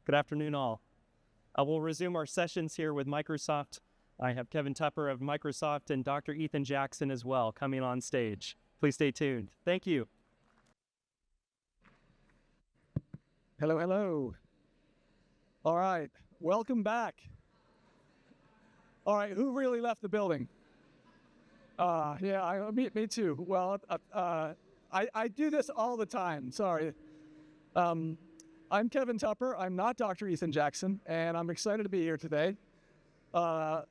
Good afternoon, all. We'll resume our sessions here with Microsoft. I have Kevin Tupper of Microsoft and Dr. Ethan Jackson as well coming on stage. Please stay tuned. Thank you. Hello, hello. All right, welcome back. All right, who really left the building? Yeah, me too. Well, I do this all the time, sorry. I'm Kevin Tupper. I'm not Dr. Ethan Jackson, and I'm excited to be here today. How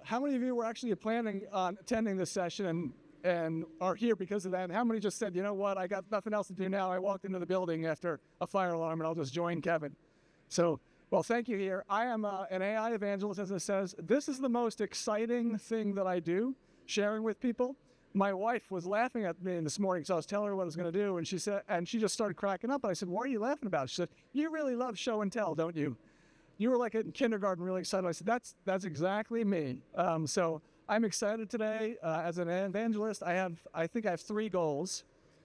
many of you were actually planning on attending this session and are here because of that? And how many just said, you know what, I got nothing else to do now. I walked into the building after a fire alarm and I'll just join Kevin. So, well, thank you here. I am an AI evangelist, as it says. This is the most exciting thing that I do, sharing with people. My wife was laughing at me this morning, so I was telling her what I was going to do, and she just started cracking up. And I said, "What are you laughing about?" She said, "You really love show and tell, don't you? You were like in kindergarten, really excited." I said, "That's exactly me." So I'm excited today as an evangelist. I think I have three goals: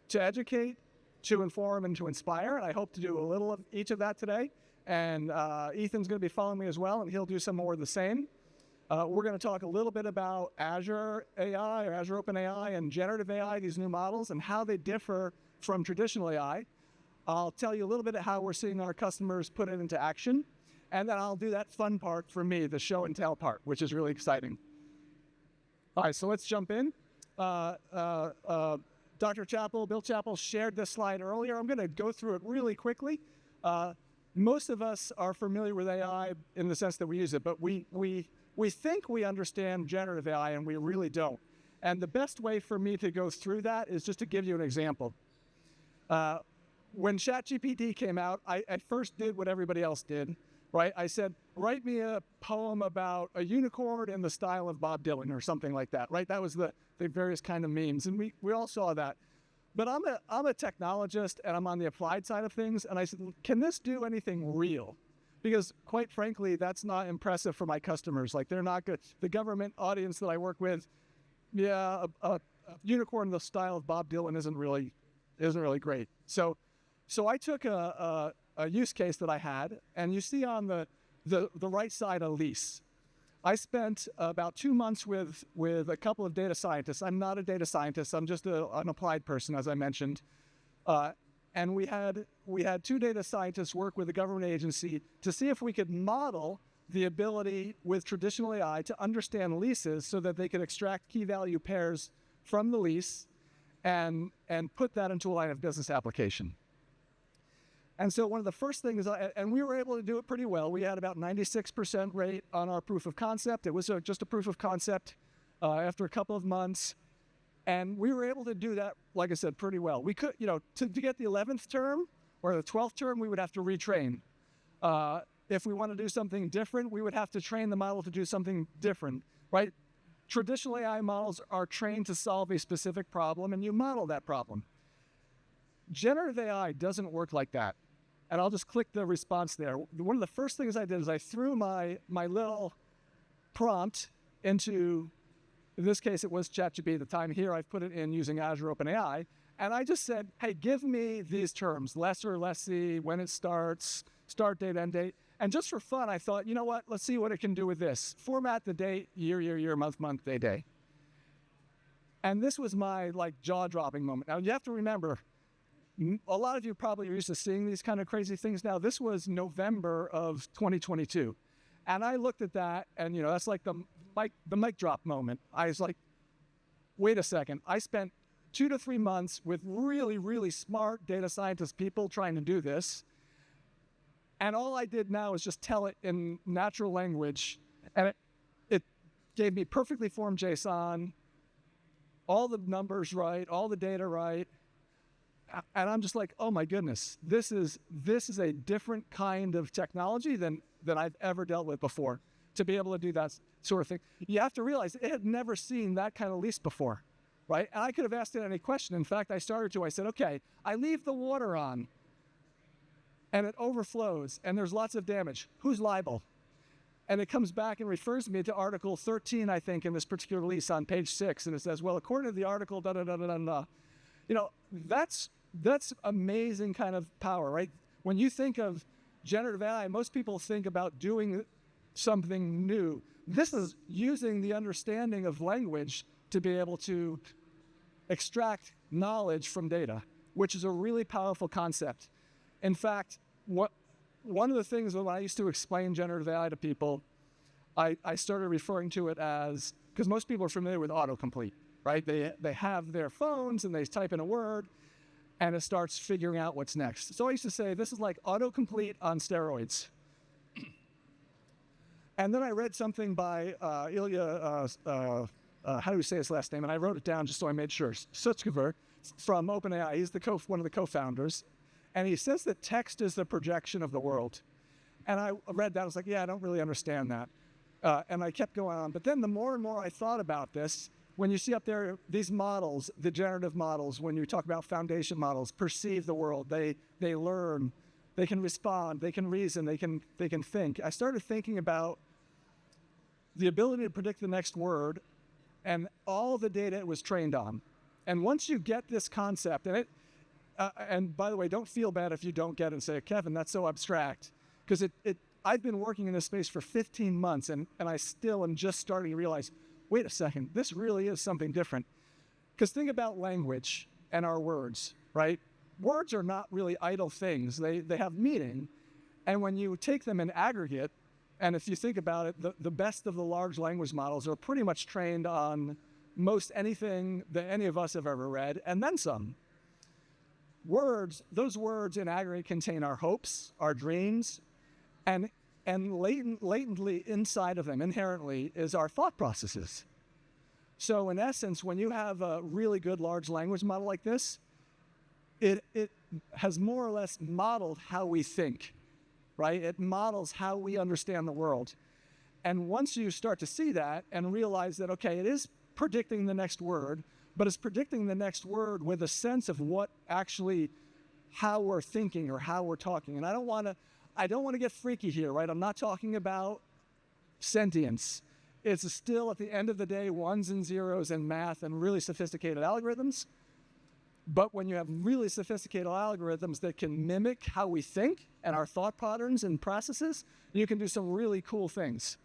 to educate, to inform, and to inspire. And I hope to do a little of each of that today. And Ethan's going to be following me as well, and he'll do some more of the same. We're going to talk a little bit about Azure AI or Azure OpenAI and generative AI, these new models, and how they differ from traditional AI. I'll tell you a little bit of how we're seeing our customers put it into action. And then I'll do that fun part for me, the show and tell part, which is really exciting. All right, so let's jump in. Bill Chappell shared this slide earlier. I'm going to go through it really quickly. Most of us are familiar with AI in the sense that we use it, but we think we understand generative AI, and we really don't. And the best way for me to go through that is just to give you an example. When ChatGPT came out, I first did what everybody else did, right? I said, write me a poem about a unicorn in the style of Bob Dylan or something like that, right? That was the various kind of memes, and we all saw that. But I'm a technologist, and I'm on the applied side of things, and I said, can this do anything real? Because quite frankly, that's not impressive for my customers. Like, they're not good. The government audience that I work with, yeah, a unicorn in the style of Bob Dylan isn't really great. So I took a use case that I had, and you see on the right side a lease. I spent about 2 months with a couple of data scientists. I'm not a data scientist. I'm just an applied person, as I mentioned. And we had 2 data scientists work with a government agency to see if we could model the ability with traditional AI to understand leases so that they could extract key value pairs from the lease and put that into a line of business application. And so one of the first things, and we were able to do it pretty well. We had about 96% rate on our proof of concept. It was just a proof of concept after a couple of months. And we were able to do that, like I said, pretty well. We could, to get the 11th term or the 12th term, we would have to retrain. If we want to do something different, we would have to train the model to do something different, right? Traditional AI models are trained to solve a specific problem, and you model that problem. Generative AI doesn't work like that. And I'll just click the response there. One of the first things I did is I threw my little prompt into, in this case, it was ChatGPT at the time. Here, I've put it in using Azure OpenAI. And I just said, hey, give me these terms, lessor, lessee, when it starts, start date, end date. And just for fun, I thought, you know what? Let's see what it can do with this. Format the date, year, month, day. And this was my jaw-dropping moment. Now, you have to remember, a lot of you probably are used to seeing these kind of crazy things now. This was November of 2022. And I looked at that, and that's like the mic drop moment. I was like, wait a second. I spent 2 to 3 months with really, really smart data scientist people trying to do this. And all I did now is just tell it in natural language. And it gave me perfectly formed JSON, all the numbers right, all the data right. And I'm just like, oh my goodness, this is a different kind of technology than I've ever dealt with before, to be able to do that sort of thing. You have to realize it had never seen that kind of lease before, right? And I could have asked it any question. In fact, I said, okay, I leave the water on and it overflows and there's lots of damage. Who's liable? And it comes back and refers me to Article 13, I think, in this particular lease on page 6. And it says, well, according to the article, that's amazing kind of power, right? When you think of generative AI, most people think about doing something new. This is using the understanding of language to be able to extract knowledge from data, which is a really powerful concept. In fact, one of the things when I used to explain generative AI to people, I started referring to it as, because most people are familiar with autocomplete, right? They have their phones and they type in a word and it starts figuring out what's next. So I used to say, this is like autocomplete on steroids. And then I read something by Ilya, how do we say his last name? And I wrote it down just so I made sure. Sutskever from OpenAI. He's one of the co-founders. And he says that text is the projection of the world. And I read that. I was like, yeah, I don't really understand that. And I kept going on. But then the more and more I thought about this, when you see up there these models, the generative models, when you talk about foundation models, perceive the world, they learn, they can respond, they can reason, they can think. I started thinking about the ability to predict the next word and all the data it was trained on. And once you get this concept, and by the way, don't feel bad if you don't get it and say, Kevin, that's so abstract. Because I've been working in this space for 15 months and I still am just starting to realize, wait a second, this really is something different. Because think about language and our words, right? Words are not really idle things. They have meaning. And when you take them in aggregate, and if you think about it, the best of the large language models are pretty much trained on most anything that any of us have ever read, and then some. Those words in aggregate contain our hopes, our dreams, and latently inside of them, inherently, is our thought processes. So in essence, when you have a really good large language model like this, it has more or less modeled how we think. Right? It models how we understand the world. And once you start to see that and realize that, okay, it is predicting the next word, but it's predicting the next word with a sense of how we're thinking or how we're talking. And I don't want to get freaky here, right? I'm not talking about sentience. It's still, at the end of the day, ones and zeros and math and really sophisticated algorithms. But when you have really sophisticated algorithms that can mimic how we think and our thought patterns and processes, you can do some really cool things.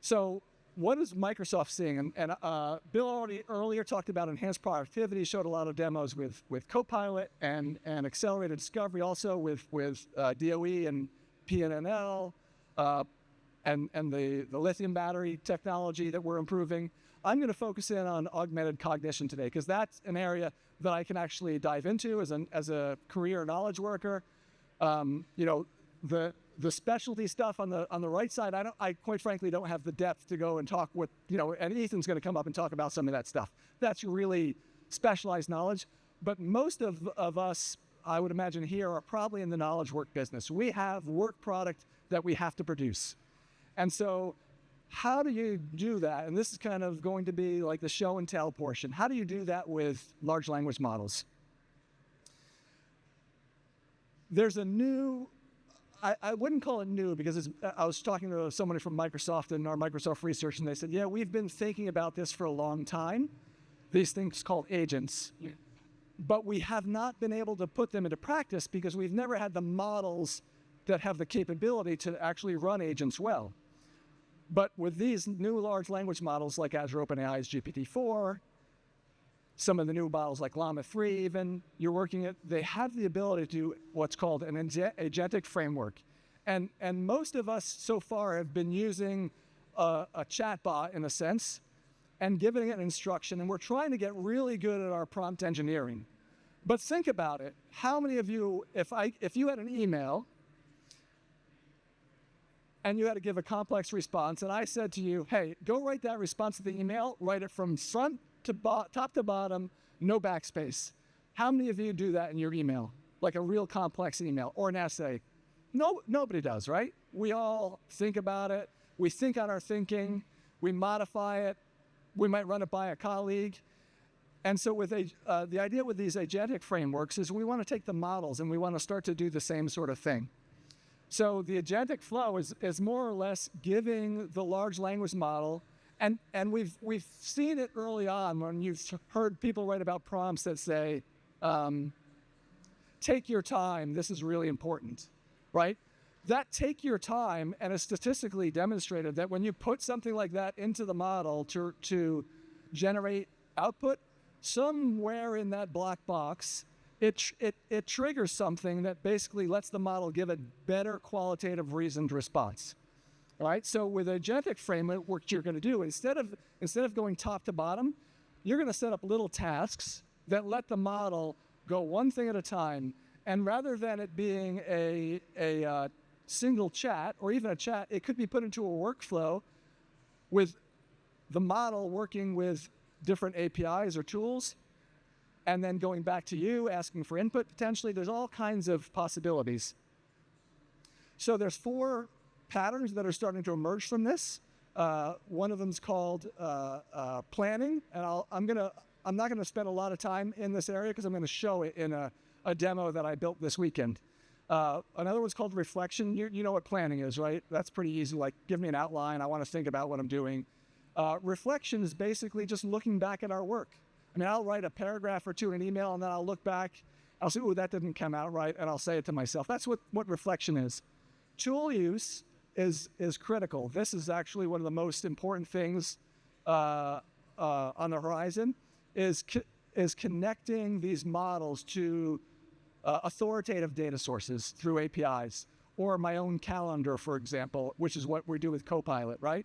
So what is Microsoft seeing? And Bill already earlier talked about enhanced productivity, showed a lot of demos with Copilot and accelerated discovery, also with DOE and PNNL and the lithium battery technology that we're improving. I'm going to focus in on augmented cognition today because that's an area that I can actually dive into as a career knowledge worker. The specialty stuff on the right side, I quite frankly don't have the depth to go and talk with, and Ethan's going to come up and talk about some of that stuff. That's really specialized knowledge. But most of us, I would imagine here, are probably in the knowledge work business. We have work product that we have to produce. And so how do you do that? And this is kind of going to be like the show and tell portion. How do you do that with large language models? There's a new, I wouldn't call it new because I was talking to somebody from Microsoft and our Microsoft research, and they said, yeah, we've been thinking about this for a long time. These things called agents. Yeah. But we have not been able to put them into practice because we've never had the models that have the capability to actually run agents well. But with these new large language models like Azure OpenAI's GPT-4, some of the new models like Llama 3 even, they have the ability to do what's called an agentic framework. And most of us so far have been using a chatbot in a sense and giving it an instruction, and we're trying to get really good at our prompt engineering. But think about it. How many of you, if you had an email and you had to give a complex response, and I said to you, hey, go write that response to the email, write it from front to top to bottom, no backspace. How many of you do that in your email? Like a real complex email or an essay? No, nobody does, right? We all think about it. We think on our thinking. We modify it. We might run it by a colleague. And so with the idea with these agentic frameworks is we want to take the models and we want to start to do the same sort of thing. So the agentic flow is more or less giving the large language model, and we've seen it early on when you've heard people write about prompts that say, take your time, this is really important. right? That take your time, and it's statistically demonstrated that when you put something like that into the model to generate output, somewhere in that black box, it triggers something that basically lets the model give a better qualitative reasoned response. All right, so with agentic framework, what you're going to do, instead of going top to bottom, you're going to set up little tasks that let the model go one thing at a time. And rather than it being a single chat or even a chat, it could be put into a workflow with the model working with different APIs or tools, and then going back to you, asking for input potentially. There's all kinds of possibilities. So there's 4 patterns that are starting to emerge from this. One of them is called planning, and I'm not going to spend a lot of time in this area because I'm going to show it in a demo that I built this weekend. Another one's called reflection. You know what planning is, right? That's pretty easy. Like, give me an outline. I want to think about what I'm doing. Reflection is basically just looking back at our work. I mean, I'll write a paragraph or 2 in an email, and then I'll look back. I'll say, "Ooh, that didn't come out right," and I'll say it to myself. That's what reflection is. Tool use is critical. This is actually one of the most important things on the horizon, is connecting these models to authoritative data sources through APIs, or my own calendar, for example, which is what we do with Copilot, right?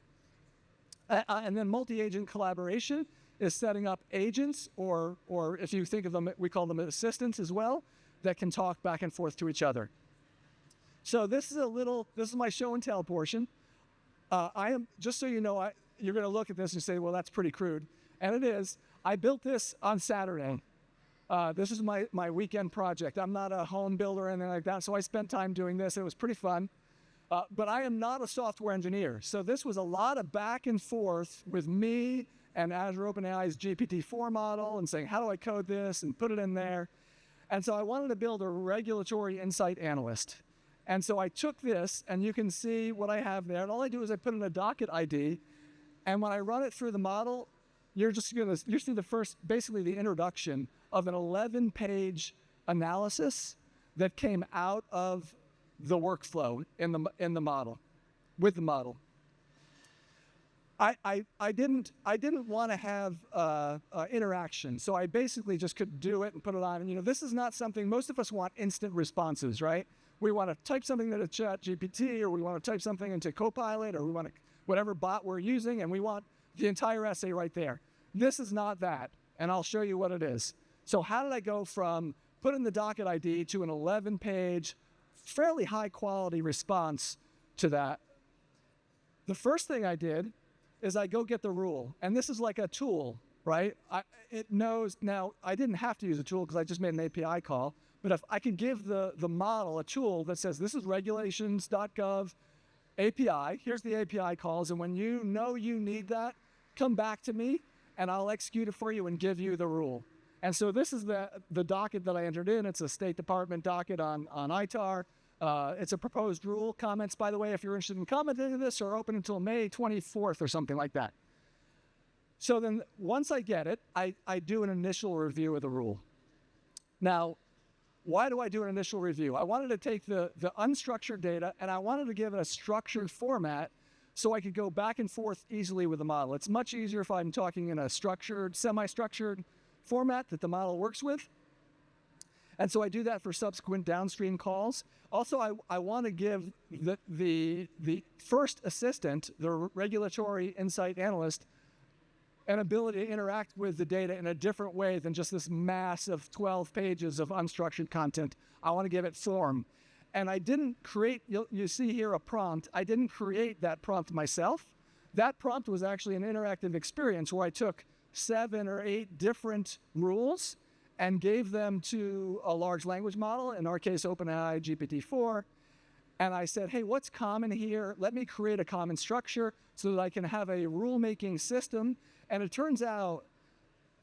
And then multi-agent collaboration is setting up agents, or if you think of them, we call them assistants as well, that can talk back and forth to each other. So this is my show and tell portion. I am, just so you know, you're going to look at this and say, well, that's pretty crude. And it is. I built this on Saturday. This is my weekend project. I'm not a home builder or anything like that, so I spent time doing this. It was pretty fun. But I am not a software engineer. So this was a lot of back and forth with me and Azure OpenAI's GPT-4 model, and saying, how do I code this and put it in there? And so I wanted to build a regulatory insight analyst. And so I took this, and you can see what I have there. And all I do is I put in a docket ID. And when I run it through the model, you're see the first, basically the introduction of an 11-page analysis that came out of the workflow in the model, with the model. I didn't want to have interaction, so I basically just could do it and put it on. And this is not something, most of us want instant responses, right? We want to type something into ChatGPT, or we want to type something into Copilot, or we want to, whatever bot we're using, and we want the entire essay right there. This is not that, and I'll show you what it is. So how did I go from putting the docket ID to an 11-page, fairly high-quality response to that? The first thing I did is I go get the rule, and this is like a tool, right? It knows, now I didn't have to use a tool because I just made an API call, but if I could give the model a tool that says, this is regulations.gov API, here's the API calls, and when you know you need that, come back to me, and I'll execute it for you and give you the rule. And so this is the docket that I entered in. It's a State Department docket on ITAR. It's a proposed rule. Comments, by the way, if you're interested in commenting on this, are open until May 24th or something like that. So then once I get it, I do an initial review of the rule. Now, why do I do an initial review? I wanted to take the unstructured data, and I wanted to give it a structured format so I could go back and forth easily with the model. It's much easier if I'm talking in a structured, semi-structured format that the model works with. And so I do that for subsequent downstream calls. Also, I want to give the first assistant, the regulatory insight analyst, an ability to interact with the data in a different way than just this mass of 12 pages of unstructured content. I want to give it form. And I didn't create, you see here a prompt. I didn't create that prompt myself. That prompt was actually an interactive experience where I took 7 or 8 different rules and gave them to a large language model, in our case, OpenAI GPT-4. And I said, hey, what's common here? Let me create a common structure so that I can have a rule-making system. And it turns out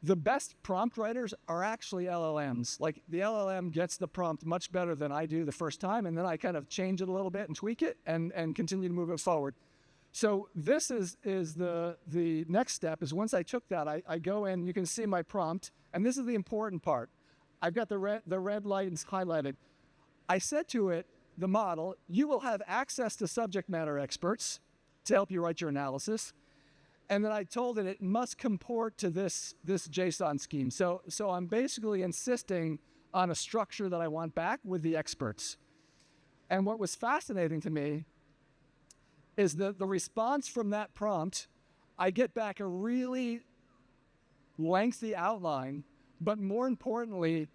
the best prompt writers are actually LLMs. Like, the LLM gets the prompt much better than I do the first time, and then I kind of change it a little bit and tweak it and continue to move it forward. So this is the next step, is once I took that, I go in, you can see my prompt, and this is the important part. I've got the red light highlighted. I said to it, the model, you will have access to subject matter experts to help you write your analysis. And then I told it must comport to this JSON scheme. So I'm basically insisting on a structure that I want back with the experts. And what was fascinating to me is the response from that prompt. I get back a really lengthy outline, but more importantly,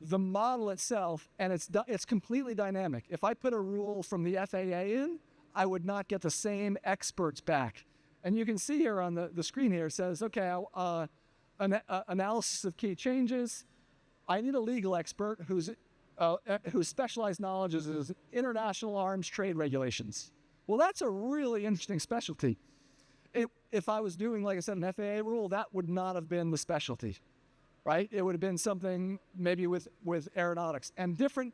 the model itself, and it's completely dynamic. If I put a rule from the FAA in, I would not get the same experts back. And you can see here on the screen here, it says, okay, analysis of key changes. I need a legal expert whose specialized knowledge is international arms trade regulations. Well, that's a really interesting specialty. If I was doing, like I said, an FAA rule, that would not have been the specialty, right? It would have been something maybe with aeronautics. And different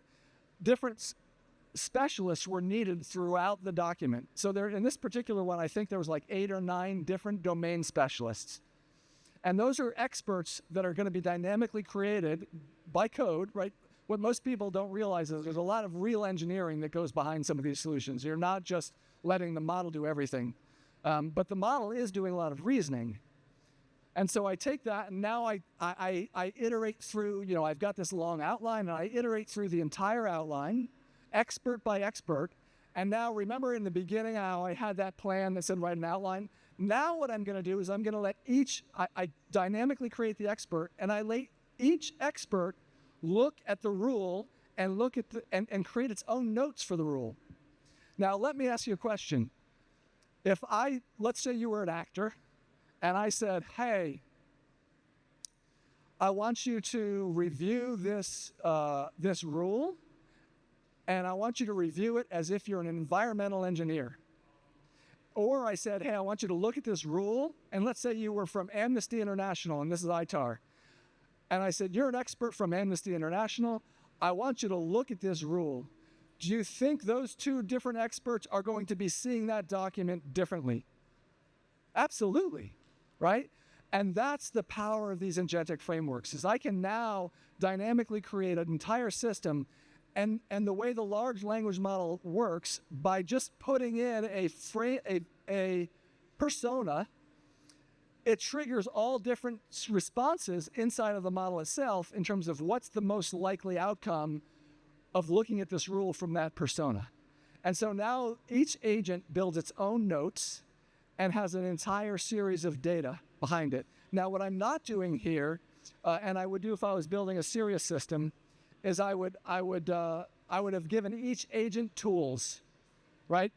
specialists were needed throughout the document. So there, in this particular one, I think there was like 8 or 9 different domain specialists. And those are experts that are going to be dynamically created by code, right? What most people don't realize is there's a lot of real engineering that goes behind some of these solutions. You're not just letting the model do everything. But the model is doing a lot of reasoning. And so I take that, and now I iterate through, I've got this long outline, and I iterate through the entire outline, expert by expert. And now remember in the beginning how I had that plan that said write an outline? Now what I'm going to do is I'm going to let I dynamically create the expert, and I let each expert look at the rule and look at and create its own notes for the rule. Now let me ask you a question. If let's say you were an actor, and I said, hey, I want you to review this rule, and I want you to review it as if you're an environmental engineer. Or I said, hey, I want you to look at this rule, and let's say you were from Amnesty International, and this is ITAR. And I said, you're an expert from Amnesty International. I want you to look at this rule. Do you think those 2 different experts are going to be seeing that document differently? Absolutely, right? And that's the power of these agentic frameworks, is I can now dynamically create an entire system. And the way the large language model works, by just putting in a persona, it triggers all different responses inside of the model itself in terms of what's the most likely outcome of looking at this rule from that persona. And so now each agent builds its own notes and has an entire series of data behind it. Now, what I'm not doing here, and I would do if I was building a serious system, is I would have given each agent tools, right?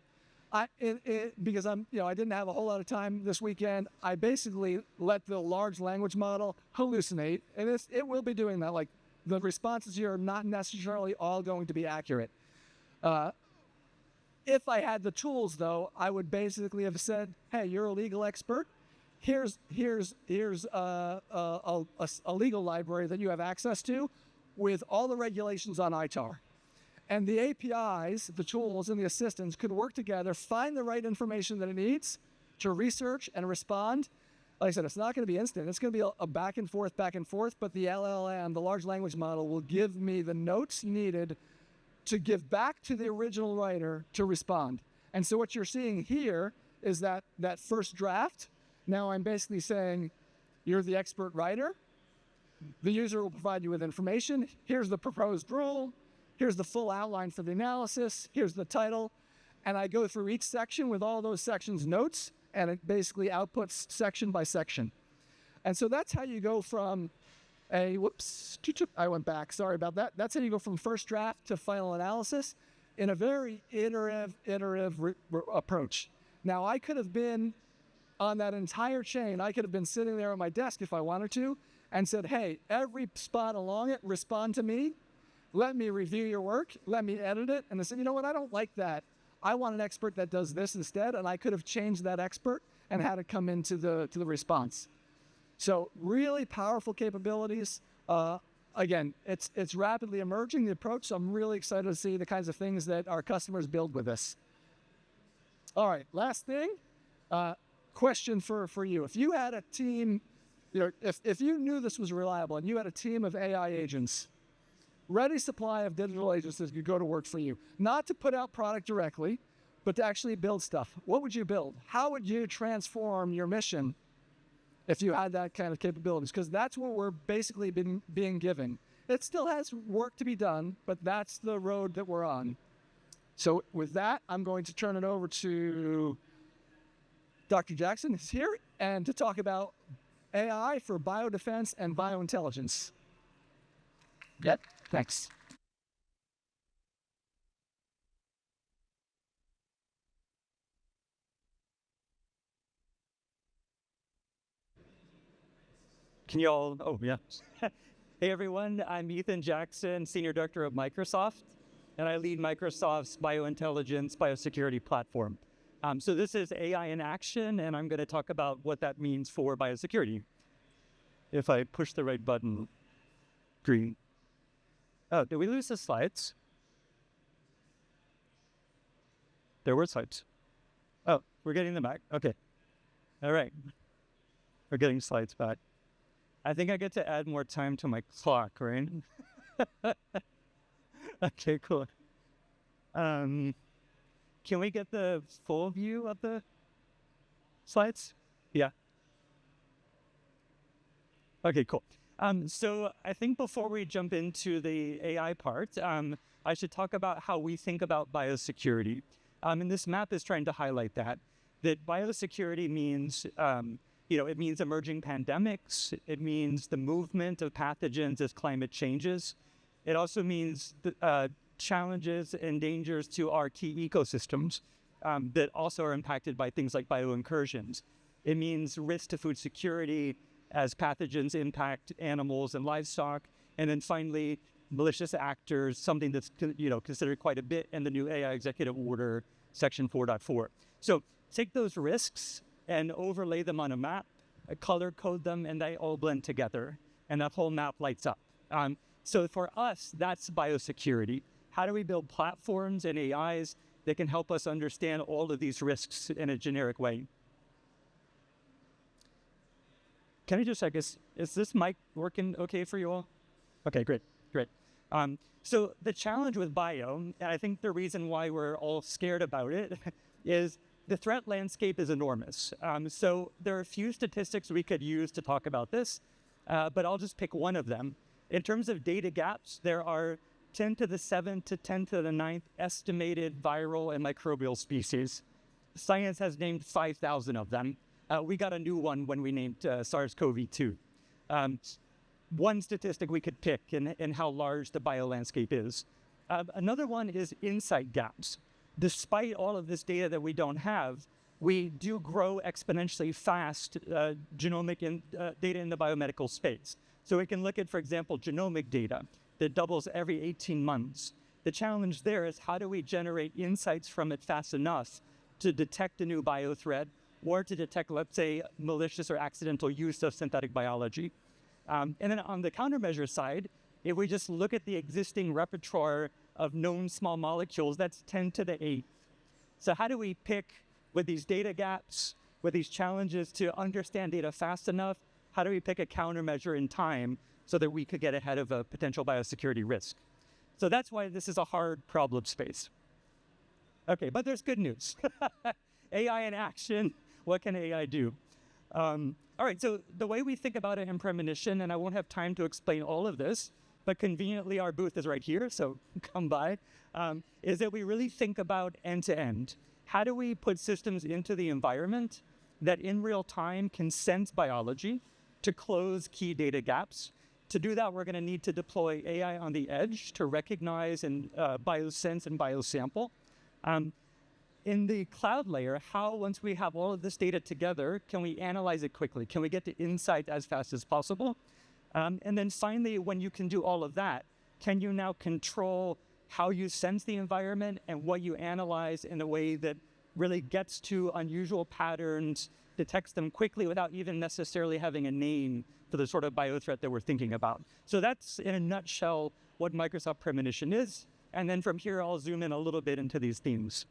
Because I didn't have a whole lot of time this weekend. I basically let the large language model hallucinate, and it will be doing that. Like, the responses here are not necessarily all going to be accurate. If I had the tools, though, I would basically have said, hey, you're a legal expert. Here's a legal library that you have access to with all the regulations on ITAR. And the APIs, the tools, and the assistants could work together, find the right information that it needs to research and respond. Like I said, it's not going to be instant. It's going to be a back and forth, but the LLM, the large language model, will give me the notes needed to give back to the original writer to respond. And so what you're seeing here is that first draft. Now I'm basically saying, you're the expert writer. The user will provide you with information. Here's the proposed rule. Here's the full outline for the analysis. Here's the title. And I go through each section with all those sections' notes, and it basically outputs section by section. And so that's how you go from I went back, sorry about that. That's how you go from first draft to final analysis in a very iterative approach. Now, I could have been on that entire chain. I could have been sitting there at my desk if I wanted to and said, hey, every spot along it, respond to me. Let me review your work. Let me edit it. And I said, you know what? I don't like that. I want an expert that does this instead. And I could have changed that expert and had it come into the response. So really powerful capabilities. Again, it's rapidly emerging, the approach. So I'm really excited to see the kinds of things that our customers build with this. All right, last thing, question for you. If you had a team, if you knew this was reliable and you had a team of AI agents, ready supply of digital agents that could go to work for you. Not to put out product directly, but to actually build stuff. What would you build? How would you transform your mission if you had that kind of capabilities? Because that's what we're basically being given. It still has work to be done, but that's the road that we're on. So with that, I'm going to turn it over to Dr. Jackson is here, and to talk about AI for biodefense and biointelligence. Yep, thanks. Can you all, oh yeah. Hey everyone, I'm Ethan Jackson, Senior Director of Microsoft, and I lead Microsoft's biointelligence biosecurity platform. So this is AI in action, and I'm going to talk about what that means for biosecurity. If I push the right button, green. Oh, did we lose the slides? There were slides. Oh, we're getting them back. Okay. All right. We're getting slides back. I think I get to add more time to my clock, right? Okay, cool. Can we get the full view of the slides? Yeah. Okay, cool. So I think before we jump into the AI part, I should talk about how we think about biosecurity. And this map is trying to highlight that biosecurity means, it means emerging pandemics. It means the movement of pathogens as climate changes. It also means challenges and dangers to our key ecosystems that also are impacted by things like bioincursions. It means risk to food security as pathogens impact animals and livestock. And then finally, malicious actors, something that's considered quite a bit in the new AI Executive Order, Section 4.4. So take those risks and overlay them on a map, color code them, and they all blend together. And that whole map lights up. So for us, that's biosecurity. How do we build platforms and AIs that can help us understand all of these risks in a generic way? Can I just, is this mic working okay for you all? Okay, great. So the challenge with bio, and I think the reason why we're all scared about it, is the threat landscape is enormous. So there are a few statistics we could use to talk about this, but I'll just pick one of them. In terms of data gaps, there are 10 to the 7th to 10 to the 9th estimated viral and microbial species. Science has named 5,000 of them. We got a new one when we named SARS-CoV-2. One statistic we could pick in how large the bio landscape is. Another one is insight gaps. Despite all of this data that we don't have, we do grow exponentially fast genomic data in the biomedical space. So we can look at, for example, genomic data that doubles every 18 months. The challenge there is how do we generate insights from it fast enough to detect a new biothreat or to detect, let's say, malicious or accidental use of synthetic biology. And then on the countermeasure side, if we just look at the existing repertoire of known small molecules, that's 10 to the 8th. So how do we pick, with these data gaps, with these challenges to understand data fast enough, how do we pick a countermeasure in time so that we could get ahead of a potential biosecurity risk? So that's why this is a hard problem space. Okay, but there's good news. AI in action, what can AI do? All right, so the way we think about it in premonition, and I won't have time to explain all of this, but conveniently our booth is right here, so come by, is that we really think about end-to-end. How do we put systems into the environment that in real time can sense biology to close key data gaps? To do that, we're going to need to deploy AI on the edge to recognize and biosense and biosample. In the cloud layer, how, once we have all of this data together, can we analyze it quickly? Can we get to insight as fast as possible? And then finally, when you can do all of that, can you now control how you sense the environment and what you analyze in a way that really gets to unusual patterns, detects them quickly without even necessarily having a name for the sort of biothreat that we're thinking about? So that's, in a nutshell, what Microsoft Premonition is. And then from here, I'll zoom in a little bit into these themes.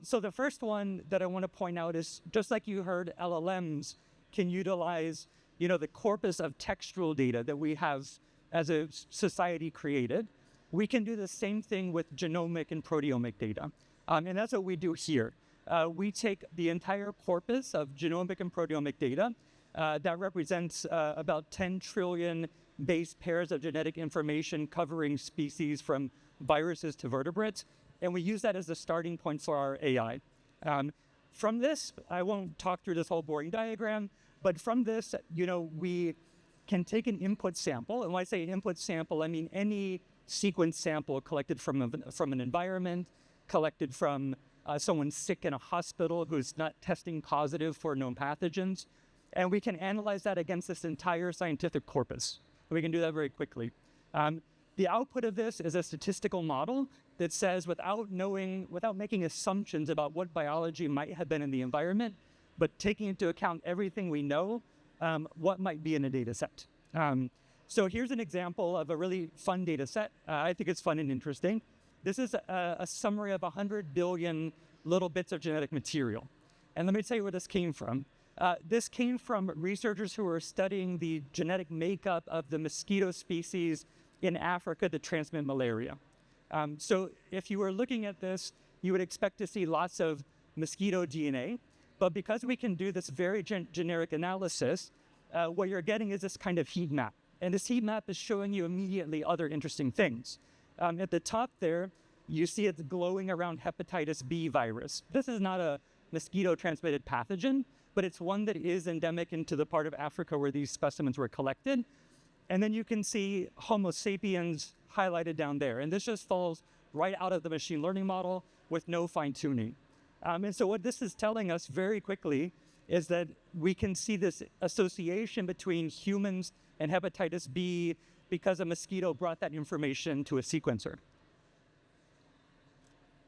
So the first one that I want to point out is, just like you heard, LLMs can utilize, the corpus of textual data that we have as a society created, we can do the same thing with genomic and proteomic data. And that's what we do here. We take the entire corpus of genomic and proteomic data that represents about 10 trillion base pairs of genetic information covering species from viruses to vertebrates, and we use that as the starting point for our AI. From this, I won't talk through this whole boring diagram, but from this, we can take an input sample, and when I say input sample, I mean any sequence sample collected from an environment, collected from someone sick in a hospital who's not testing positive for known pathogens, and we can analyze that against this entire scientific corpus. And we can do that very quickly. The output of this is a statistical model that says without making assumptions about what biology might have been in the environment, but taking into account everything we know, what might be in a data set. So here's an example of a really fun data set. I think it's fun and interesting. This is a summary of 100 billion little bits of genetic material. And let me tell you where this came from. This came from researchers who were studying the genetic makeup of the mosquito species in Africa that transmit malaria. So if you were looking at this, you would expect to see lots of mosquito DNA, but because we can do this very generic analysis, what you're getting is this kind of heat map. And this heat map is showing you immediately other interesting things. At the top there, you see it's glowing around hepatitis B virus. This is not a mosquito-transmitted pathogen, but it's one that is endemic into the part of Africa where these specimens were collected. And then you can see Homo sapiens highlighted down there. And this just falls right out of the machine learning model with no fine-tuning. And so what this is telling us very quickly is that we can see this association between humans and hepatitis B because a mosquito brought that information to a sequencer.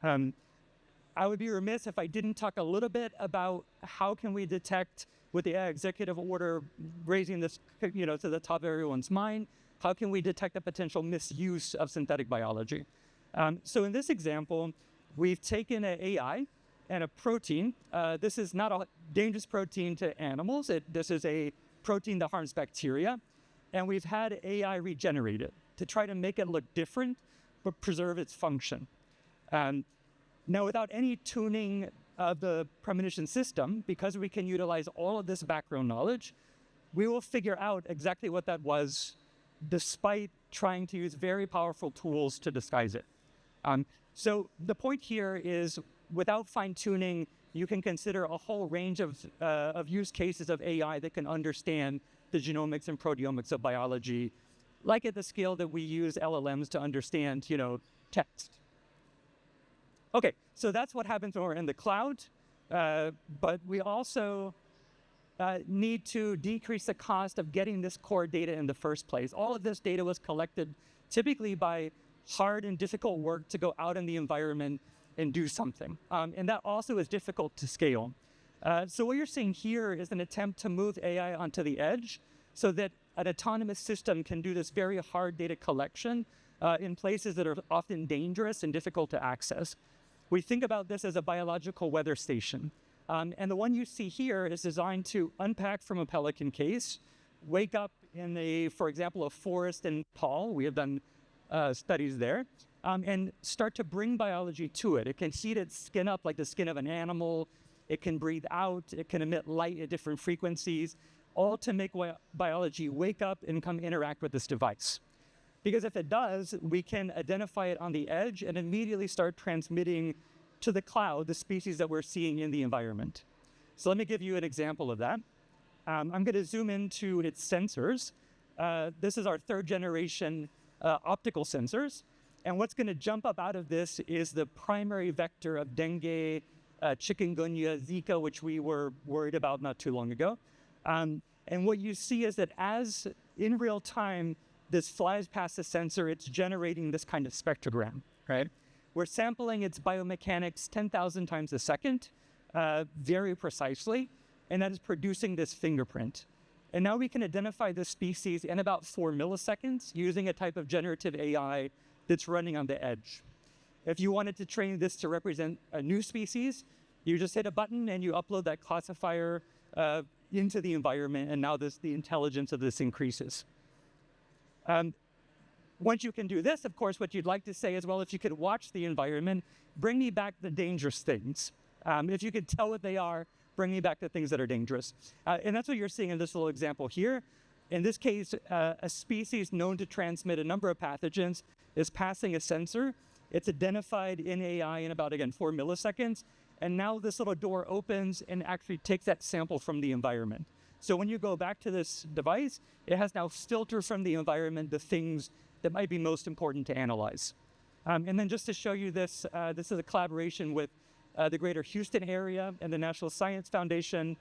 I would be remiss if I didn't talk a little bit about how can we detect, with the executive order raising this to the top of everyone's mind, how can we detect the potential misuse of synthetic biology? So in this example, we've taken an AI and a protein. This is not a dangerous protein to animals. This is a protein that harms bacteria. And we've had AI regenerate it to try to make it look different, but preserve its function. Now, without any tuning of the premonition system, because we can utilize all of this background knowledge, we will figure out exactly what that was, despite trying to use very powerful tools to disguise it. So the point here is, without fine-tuning, you can consider a whole range of use cases of AI that can understand the genomics and proteomics of biology, like at the scale that we use LLMs to understand, text. Okay, so that's what happens when we're in the cloud, but we also need to decrease the cost of getting this core data in the first place. All of this data was collected typically by hard and difficult work to go out in the environment and do something. And that also is difficult to scale. So what you're seeing here is an attempt to move AI onto the edge so that an autonomous system can do this very hard data collection in places that are often dangerous and difficult to access. We think about this as a biological weather station. And the one you see here is designed to unpack from a pelican case, wake up in for example, a forest in Nepal. We have done studies there, and start to bring biology to it. It can heat its skin up like the skin of an animal. It can breathe out. It can emit light at different frequencies, all to make biology wake up and come interact with this device. Because if it does, we can identify it on the edge and immediately start transmitting to the cloud the species that we're seeing in the environment. So let me give you an example of that. I'm going to zoom into its sensors. This is our third generation optical sensors. And what's going to jump up out of this is the primary vector of dengue, chikungunya, Zika, which we were worried about not too long ago. And what you see is that as in real time, this flies past the sensor, it's generating this kind of spectrogram, right? We're sampling its biomechanics 10,000 times a second, very precisely, and that is producing this fingerprint. And now we can identify this species in about 4 milliseconds using a type of generative AI that's running on the edge. If you wanted to train this to represent a new species, you just hit a button and you upload that classifier into the environment, and now the intelligence of this increases. Once you can do this, of course, what you'd like to say is, well, if you could watch the environment, bring me back the dangerous things. If you could tell what they are, bring me back the things that are dangerous. And that's what you're seeing in this little example here. In this case, a species known to transmit a number of pathogens is passing a sensor. It's identified in AI in about, again, 4 milliseconds. And now this little door opens and actually takes that sample from the environment. So when you go back to this device, it has now filtered from the environment the things that might be most important to analyze. And then just to show you this, this is a collaboration with the Greater Houston area and the National Science Foundation.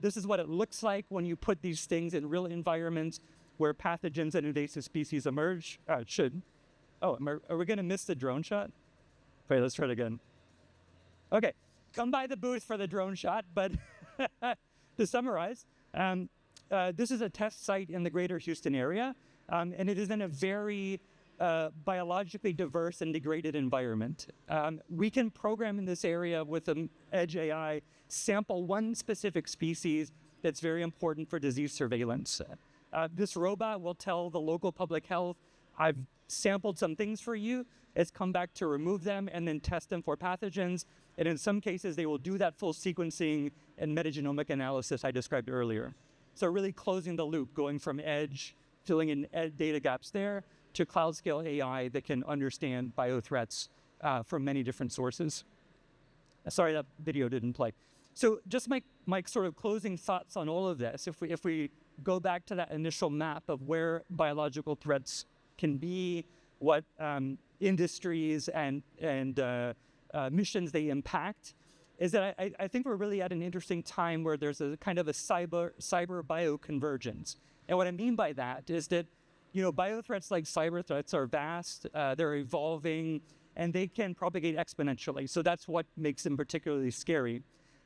This is what it looks like when you put these things in real environments where pathogens and invasive species emerge. Are we going to miss the drone shot? Wait, let's try it again. Okay, come by the booth for the drone shot, but to summarize, this is a test site in the Greater Houston area, and it is in a very biologically diverse and degraded environment. We can program in this area with an edge AI, sample one specific species that's very important for disease surveillance. This robot will tell the local public health, I've sampled some things for you. It's come back to remove them and then test them for pathogens. And in some cases, they will do that full sequencing and metagenomic analysis I described earlier. So really closing the loop, going from edge, filling in data gaps there, to cloud scale AI that can understand biothreats from many different sources. Sorry, that video didn't play. So just my sort of closing thoughts on all of this, if we go back to that initial map of where biological threats can be, what industries and missions they impact, is that I think we're really at an interesting time where there's a kind of a cyber bioconvergence. And what I mean by that is that, biothreats like cyber threats are vast, they're evolving, and they can propagate exponentially. So that's what makes them particularly scary.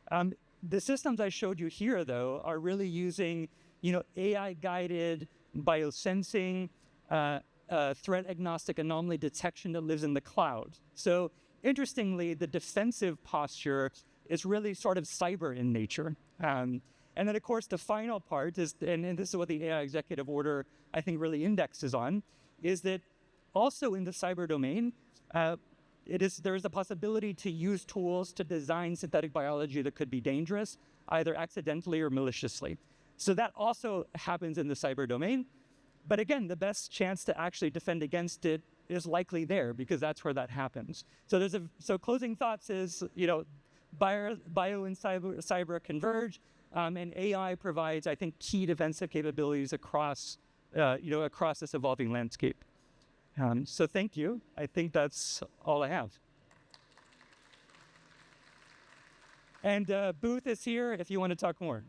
The systems I showed you here, though, are really using, AI-guided biosensing, threat-agnostic anomaly detection that lives in the cloud. So interestingly, the defensive posture is really sort of cyber in nature. And then, of course, the final part is, and this is what the AI executive order, I think, really indexes on, is that also in the cyber domain, there's a possibility to use tools to design synthetic biology that could be dangerous, either accidentally or maliciously. So that also happens in the cyber domain. But again, the best chance to actually defend against it is likely there, because that's where that happens. So closing thoughts is, bio and cyber converge, and AI provides, I think, key defensive capabilities across this evolving landscape. So thank you. I think that's all I have. And Booth is here if you want to talk more.